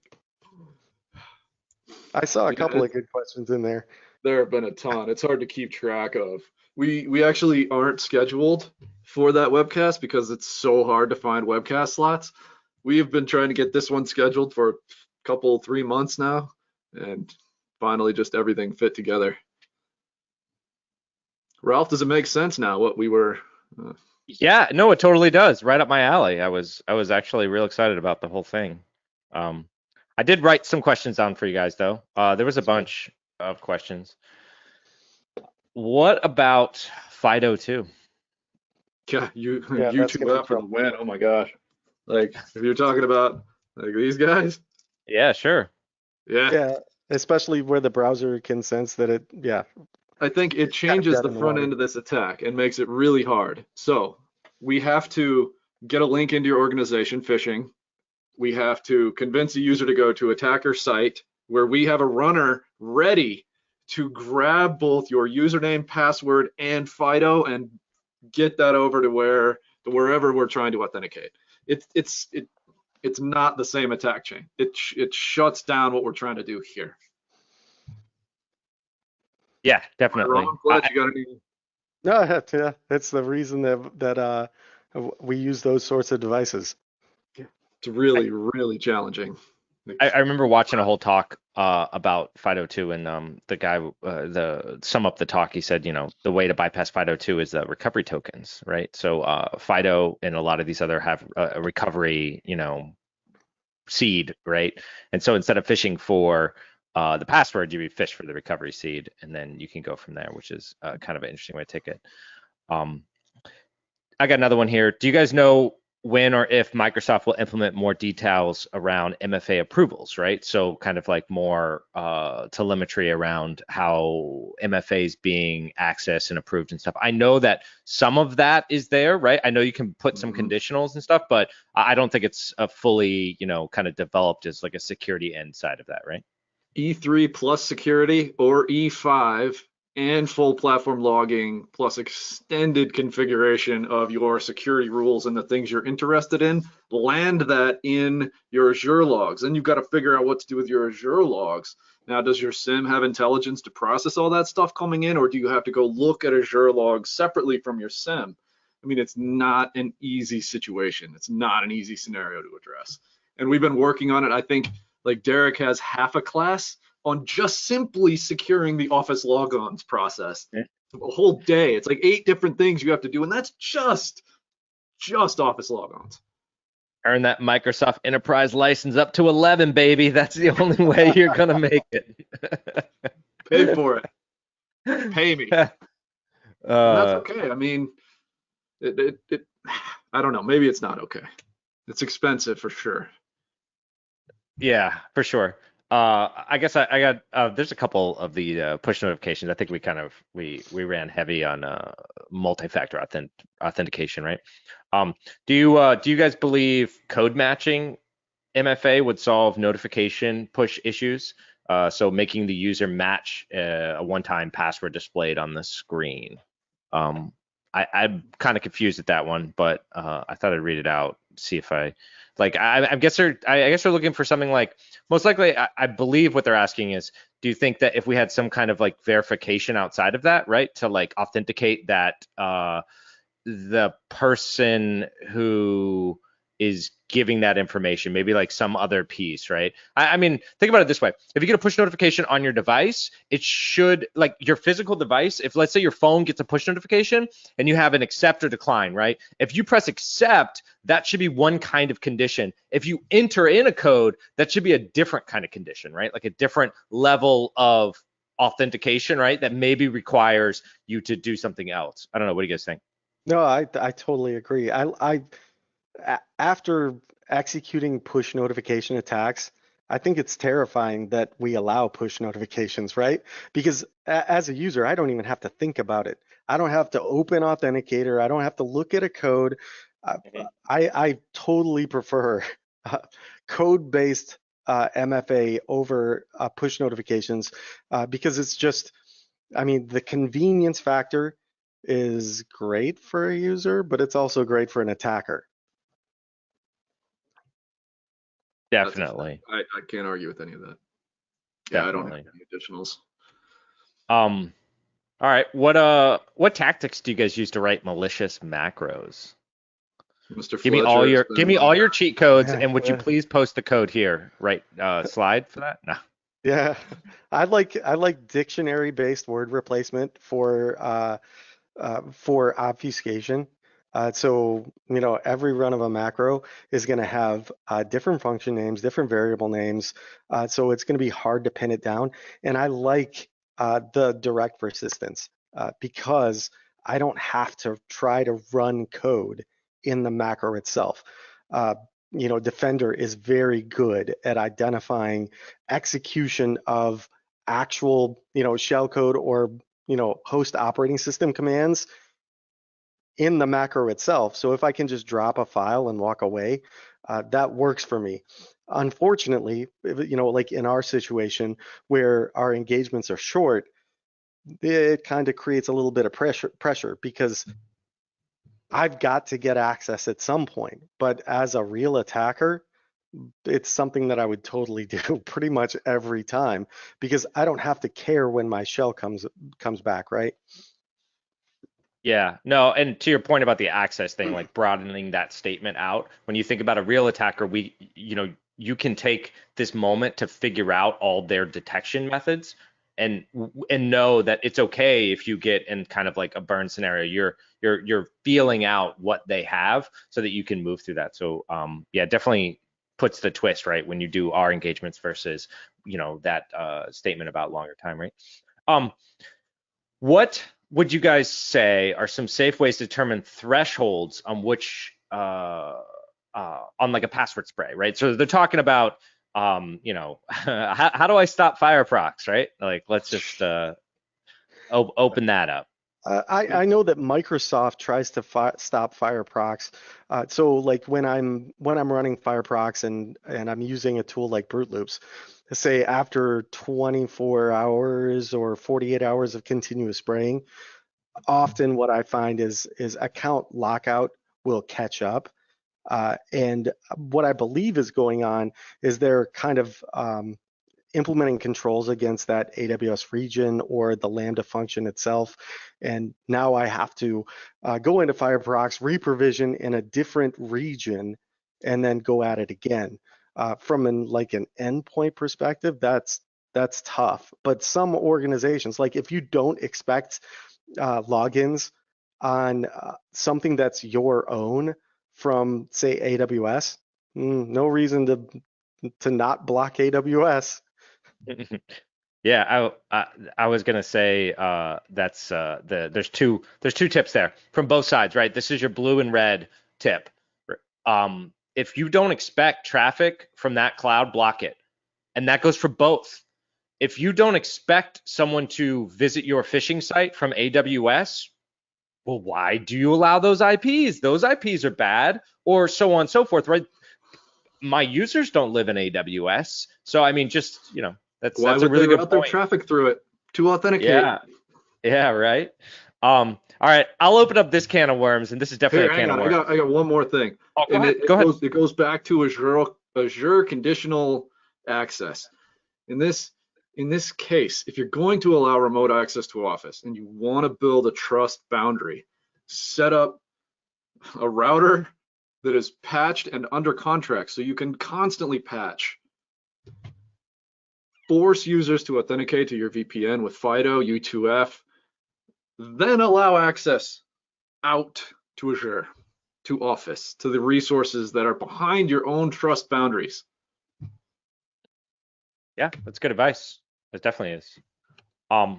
I saw a Yeah, couple of good questions in there. there have been a ton. It's hard to keep track of. We actually aren't scheduled for that webcast because it's so hard to find webcast slots. We have been trying to get this one scheduled for a couple, 3 months now, and finally just everything fit together. Ralph, does it make sense now what we were? Uh, Yeah, no, it totally does. Right up my alley. I was actually real excited about the whole thing. Um, I did write some questions down for you guys though. There was a bunch of questions. What about FIDO2? yeah, you Yeah, you that's two gonna be out for the trouble. win. Oh my gosh. Like if you're talking about like these guys, Yeah, sure. yeah. Yeah, especially where the browser can sense that it, yeah, I think it it's kind of changes dead the in the front water. end of this attack and makes it really hard. So we have to get a link into your organization, phishing. We have to convince a user to go to attacker site where we have a runner ready to grab both your username, password, and FIDO and get that over to wherever we're trying to authenticate. It's not the same attack chain. It shuts down what we're trying to do here. Yeah, Am I definitely. wrong, Fletch? You got any? No, yeah, that's the reason that we use those sorts of devices. It's really, really challenging. I remember watching a whole talk about FIDO2, and the guy, the sum up the talk, he said, the way to bypass FIDO2 is the recovery tokens, right? So FIDO and a lot of these other have a recovery, seed, right? And so instead of fishing for the password, you fish for the recovery seed, and then you can go from there, which is kind of an interesting way to take it. I got another one here. Do you guys know when or if Microsoft will implement more details around MFA approvals, right? So kind of like more telemetry around how MFA is being accessed and approved and stuff. I know that some of that is there, right? I know you can put some conditionals and stuff, but I don't think it's a fully, kind of developed as like a security end side of that, right? E3 plus security or E5 and full platform logging plus extended configuration of your security rules and the things you're interested in, land that in your Azure logs. Then you've got to figure out what to do with your Azure logs. Now, does your SIEM have intelligence to process all that stuff coming in, or do you have to go look at Azure logs separately from your SIEM? I mean, it's not an easy situation. It's not an easy scenario to address. And we've been working on it. I think like Derek has half a class on just simply securing the Office logons process. Yeah. A whole day. It's like 8 different things you have to do, and that's just Office logons. Earn that Microsoft Enterprise license up to 11, baby. That's the only way you're gonna make it. Pay for it. Pay me. And that's okay. I mean, I don't know. Maybe it's not okay. It's expensive for sure. Yeah, for sure. I guess I got there's a couple of the push notifications. I think we ran heavy on multi-factor authentication, right? Do you guys believe code matching MFA would solve notification push issues? So making the user match a one-time password displayed on the screen. I'm kind of confused at that one, but I thought I'd read it out, see if I guess they're looking for something like, most likely, I believe what they're asking is, do you think that if we had some kind of like verification outside of that, right, to like authenticate that the person who is giving that information, maybe like some other piece, right? I mean, think about it this way. If you get a push notification on your device, it should, like your physical device, if let's say your phone gets a push notification and you have an accept or decline, right? If you press accept, that should be one kind of condition. If you enter in a code, that should be a different kind of condition, right? Like a different level of authentication, right? That maybe requires you to do something else. I don't know. What do you guys think? No, I totally agree. After executing push notification attacks, I think it's terrifying that we allow push notifications, right? Because as a user, I don't even have to think about it. I don't have to open Authenticator. I don't have to look at a code. I totally prefer code-based MFA over push notifications because it's just, I mean, the convenience factor is great for a user, but it's also great for an attacker. Definitely. I can't argue with any of that. Yeah, I don't have Definitely. any additionals. All right. What tactics do you guys use to write malicious macros? Mr. Give me all your cheat codes, and would you please post the code here? Right, slide for that? No. Yeah, I like dictionary-based word replacement for obfuscation. So every run of a macro is going to have different function names, different variable names. So it's going to be hard to pin it down. And I like the direct persistence because I don't have to try to run code in the macro itself. Defender is very good at identifying execution of actual, shellcode or, host operating system commands in the macro itself. So if I can just drop a file and walk away, that works for me. Unfortunately, like in our situation where our engagements are short, it kind of creates a little bit of pressure because I've got to get access at some point. But as a real attacker, it's something that I would totally do pretty much every time because I don't have to care when my shell comes back, right? Yeah, no, and to your point about the access thing, like broadening that statement out, when you think about a real attacker, you can take this moment to figure out all their detection methods and know that it's okay if you get in kind of like a burn scenario. You're feeling out what they have so that you can move through that. So yeah, definitely puts the twist, right, when you do our engagements versus that statement about longer time, right? What would you guys say are some safe ways to determine thresholds on which on like a password spray, right? So they're talking about how do I stop Fireprox, right? Like let's just open that up. I know that Microsoft tries to stop Fireprox. So like when I'm running Fireprox and I'm using a tool like Brute Loops, say after 24 hours or 48 hours of continuous spraying, often what I find is account lockout will catch up. And what I believe is going on is they're kind of implementing controls against that AWS region or the Lambda function itself. And now I have to go into Fireprox, reprovision in a different region, and then go at it again. From an endpoint perspective, that's tough. But some organizations, like if you don't expect logins on something that's your own from, say, AWS, no reason to not block AWS. Yeah, I was gonna say that's there's two tips there from both sides, right? This is your blue and red tip. If you don't expect traffic from that cloud, block it, and that goes for both. If you don't expect someone to visit your phishing site from AWS, well, why do you allow those IPs? Those IPs are bad, or so on and so forth, right? My users don't live in AWS, so I mean, just Why That's a would they really good route their point. traffic through it? To authenticate. Yeah, right. All right, I'll open up this can of worms, and this is definitely Here, a hang can of on. worms. I got one more thing, Oh, go and ahead. it Go ahead. goes back to Azure conditional access. In this case, if you're going to allow remote access to Office and you want to build a trust boundary, set up a router that is patched and under contract so you can constantly patch. Force users to authenticate to your VPN with FIDO, U2F, then allow access out to Azure, to Office, to the resources that are behind your own trust boundaries. Yeah, that's good advice. It definitely is. All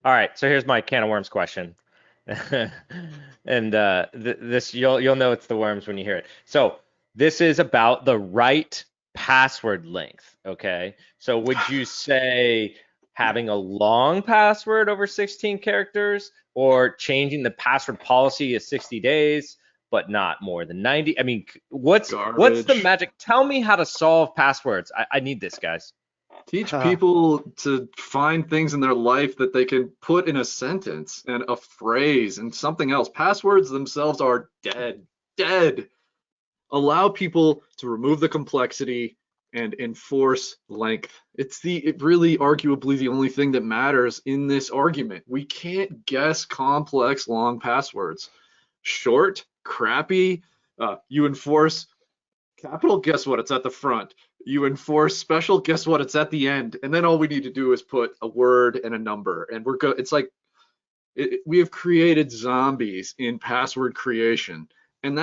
right, so here's my can of worms question. And this you'll know it's the worms when you hear it. So this is about the right password length, okay? So would you say having a long password over 16 characters or changing the password policy is 60 days but not more than 90? I mean, what's the Garbage. magic? Tell me how to solve passwords. I need this, guys. Teach people to find things in their life that they can put in a sentence and a phrase and something else. Passwords themselves are dead, dead. Allow people to remove the complexity and enforce length. It really arguably the only thing that matters in this argument. We can't guess complex long passwords. Short, crappy, you enforce capital, guess what? It's at the front. You enforce special, guess what? It's at the end. And then all we need to do is put a word and a number. And we're good. It's like we have created zombies in password creation. And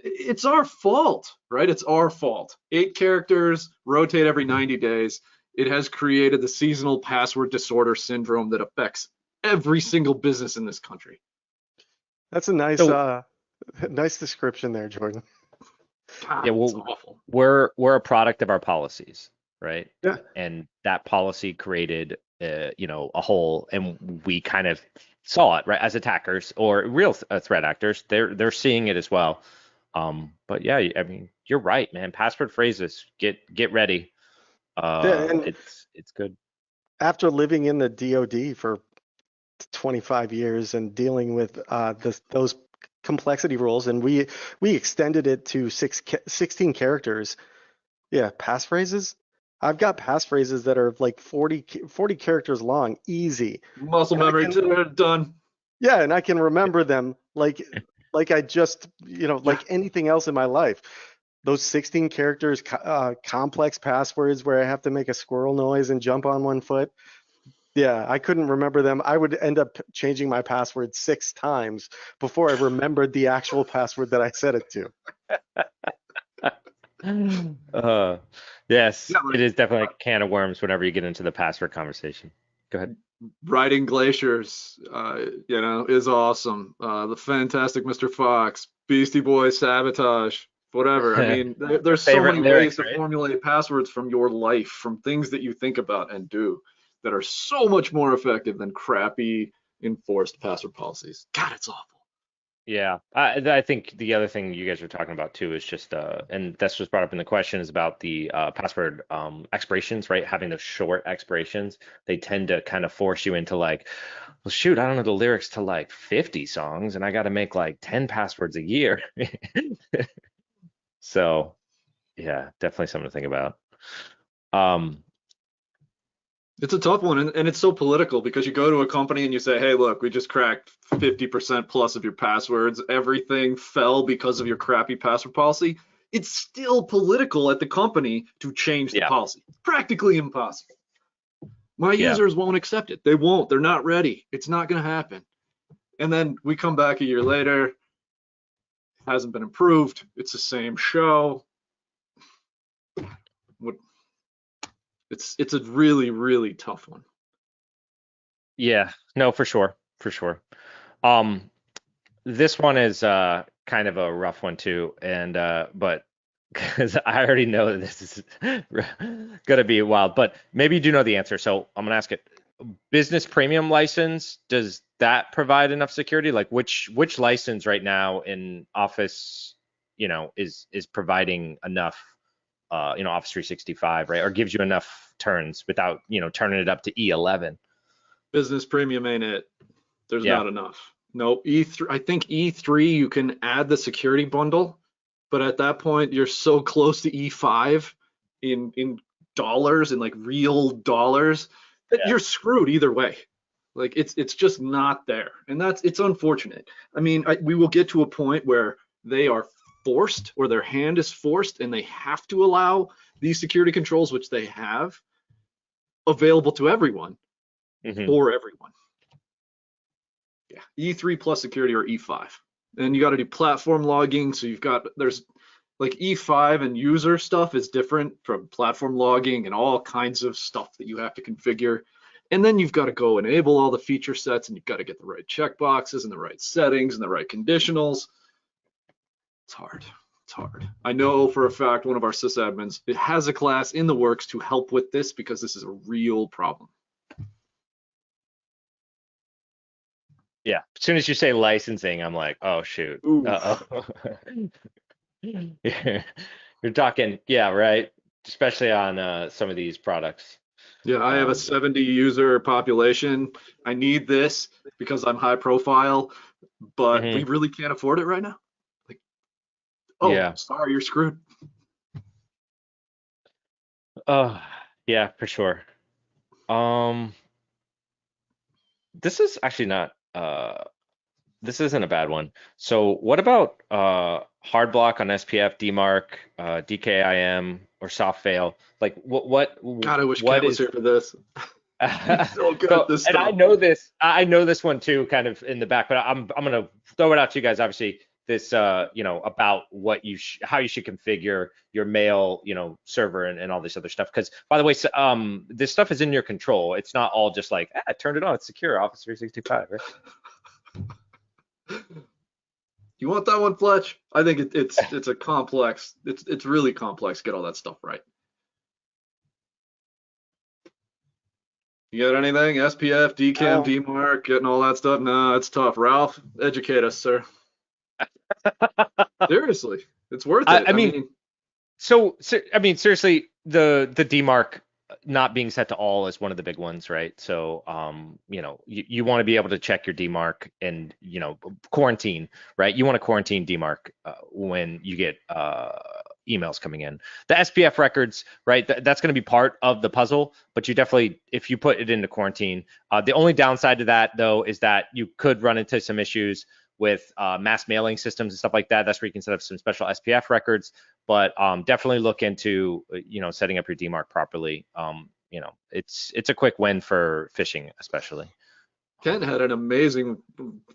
it's our fault, right? It's our fault. 8 characters, rotate every 90 days. It has created the seasonal password disorder syndrome that affects every single business in this country. That's a nice So nice description there, Jordan. God, yeah, it's awful. we're a product of our policies, right? Yeah. And that policy created, a hole, and we kind of saw it, right? As attackers or real threat actors, they're seeing it as well. But yeah, I mean, you're right, man. Password phrases, get ready. Yeah, and It's good. after living in the DoD for 25 years and dealing with those complexity rules, and we extended it to 16 characters. Yeah, passphrases. I've got passphrases that are like 40 characters long, easy. Muscle And I memory, done. Yeah, and I can remember them like I just, like anything else in my life. Those 16 characters, complex passwords where I have to make a squirrel noise and jump on one foot. Yeah, I couldn't remember them. I would end up changing my password 6 times before I remembered the actual password that I set it to. Yes, Yeah, it is definitely a can of worms whenever you get into the password conversation. Go ahead. riding glaciers, is awesome. The fantastic Mr. Fox, Beastie Boys, Sabotage, whatever. I mean, there's so Favorite many ways lyrics, to right? formulate passwords from your life, from things that you think about and do that are so much more effective than crappy enforced password policies. God, it's awful. Yeah, I think the other thing you guys are talking about too is just, and that's just brought up in the question, is about the password expirations, right? Having those short expirations, they tend to kind of force you into like, well, shoot, I don't know the lyrics to like 50 songs, and I got to make like 10 passwords a year. So, yeah, definitely something to think about. Um, It's a tough one, and it's so political because you go to a company and you say, hey, look, we just cracked 50% plus of your passwords. Everything fell because of your crappy password policy. It's still political at the company to change the yeah, policy. It's practically impossible. My yeah, users won't accept it. They won't. They're not ready. It's not going to happen. And then we come back a year later, hasn't been improved. It's the same show. It's a really, really tough one. yeah. No, for sure, for sure. Um, this one is kind of a rough one too, and but because I already know that this is gonna be wild, but maybe you do know the answer, so I'm gonna ask it. Business premium license, does that provide enough security? Like which license right now in Office, is providing enough Office 365, right? Or gives you enough turns without, turning it up to E11. Business Premium ain't it. There's Yeah. not enough. No, E3, I think E3 you can add the security bundle, but at that point you're so close to E5 in dollars, in like real dollars, that Yeah. you're screwed either way. Like it's just not there, and it's unfortunate. I mean, we will get to a point where they are forced, or their hand is forced, and they have to allow these security controls, which they have, available to everyone Mm-hmm. or everyone. Yeah, E3 plus security or E5. And you got to do platform logging. So there's like E5 and user stuff is different from platform logging and all kinds of stuff that you have to configure. And then you've got to go enable all the feature sets, and you've got to get the right checkboxes and the right settings and the right conditionals. It's hard. It's hard. I know for a fact one of our sysadmins, it has a class in the works to help with this, because this is a real problem. Yeah. As soon as you say licensing, I'm like, oh shoot. Ooh. Uh-oh. You're talking, yeah, right. Especially on some of these products. Yeah, I have a 70 user population. I need this because I'm high profile, but we really can't afford it right now. Like, oh, Yeah. sorry, you're screwed. Oh, yeah, for sure. This is actually not this isn't a bad one. So what about hard block on SPF, DMARC, DKIM, or soft fail? Like God, I wish what Kat was is here for this. He's so good at this and stuff. I know this one too, kind of in the back, but I'm gonna throw it out to you guys. Obviously, this about what how you should configure your mail server and all this other stuff. Because by the way, this stuff is in your control. It's not all just like turn it on, it's secure, Office 365, right? You want that one, Fletch? I think it's a complex. It's really complex. Get all that stuff right. You got anything? SPF, DKIM, DMARC, getting all that stuff? No, it's tough. Ralph, educate us, sir. Seriously, it's worth it. I mean, seriously, the DMARC not being set to all is one of the big ones, right? So, you want to be able to check your DMARC and, quarantine, right? You want to quarantine DMARC when you get emails coming in. The SPF records, right? That's going to be part of the puzzle, but you definitely, if you put it into quarantine, the only downside to that, though, is that you could run into some issues with mass mailing systems and stuff like that. That's where you can set up some special SPF records, but definitely look into setting up your DMARC properly. It's a quick win for phishing, especially. Ken had an amazing,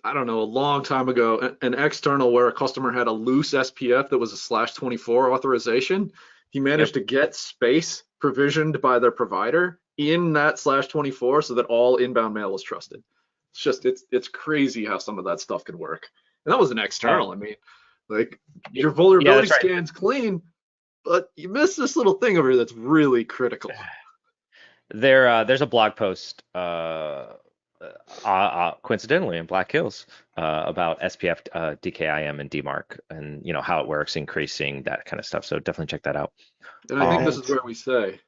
I don't know, a long time ago, an external where a customer had a loose SPF that was a /24 authorization. He managed to get space provisioned by their provider in that /24 so that all inbound mail was trusted. It's just, it's crazy how some of that stuff could work. And that was an external. I mean, like, your vulnerability scan's clean, but you missed this little thing over here that's really critical. There's a blog post coincidentally in Black Hills about SPF, DKIM, and DMARC, and how it works, increasing that kind of stuff. So definitely check that out. And I think this is where we say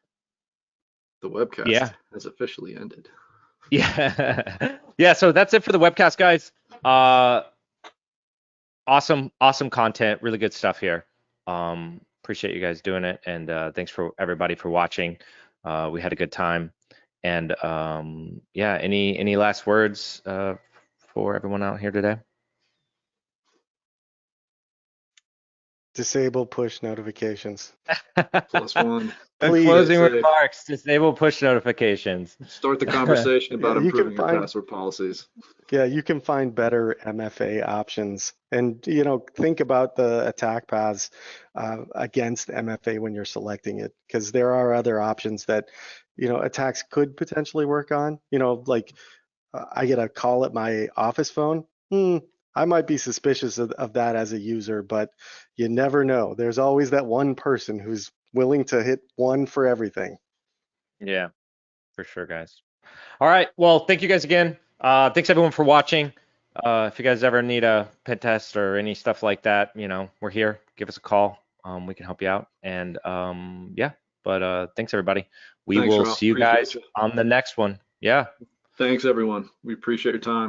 the webcast has officially ended. Yeah. So that's it for the webcast, guys. Awesome content, really good stuff here. Appreciate you guys doing it, and thanks for everybody for watching. We had a good time. And any last words for everyone out here today? Disable push notifications. +1. Closing remarks, disable push notifications. Start the conversation about improving your password policies. Yeah, you can find better MFA options. And, think about the attack paths against MFA when you're selecting it, because there are other options that, attacks could potentially work on. Like I get a call at my office phone. I might be suspicious of that as a user, but you never know. There's always that one person who's willing to hit one for everything. Yeah, for sure, guys. All right. Well, thank you guys again. Thanks everyone for watching. If you guys ever need a pen test or any stuff like that, we're here. Give us a call. we can help you out. And yeah, but thanks everybody. We Thanks, will Ralph. see you Appreciate guys you. on the next one. Yeah. Thanks, everyone. We appreciate your time.